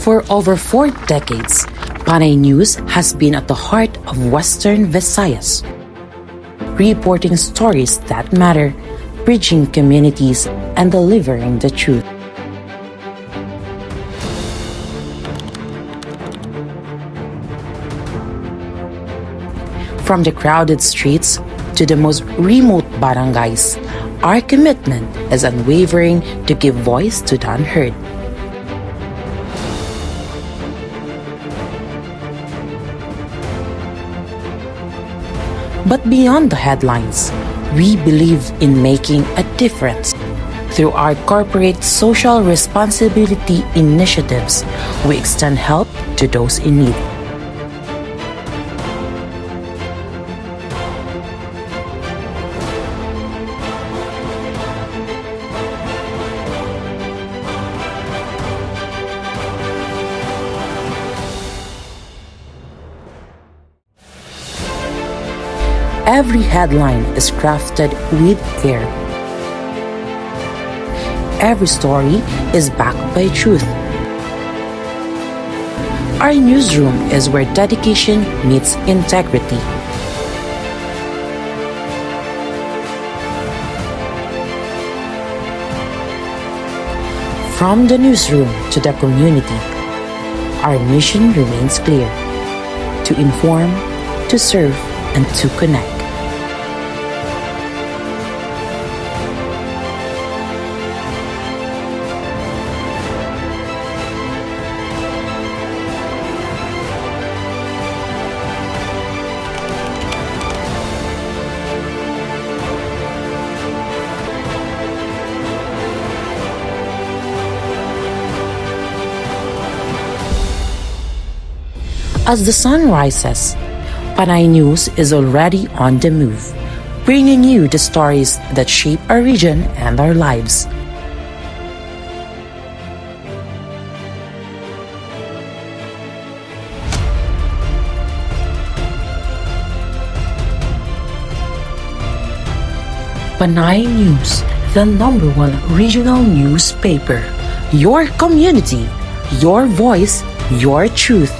For over 4 decades, Panay News has been at the heart of Western Visayas, reporting stories that matter, bridging communities, and delivering the truth. From the crowded streets to the most remote barangays, our commitment is unwavering to give voice to the unheard. But beyond the headlines, we believe in making a difference. Through our corporate social responsibility initiatives, we extend help to those in need. Every headline is crafted with care. Every story is backed by truth. Our newsroom is where dedication meets integrity. From the newsroom to the community, our mission remains clear: to inform, to serve, and to connect. As the sun rises, Panay News is already on the move, bringing you the stories that shape our region and our lives. Panay News, the #1 regional newspaper. Your community, your voice, your truth.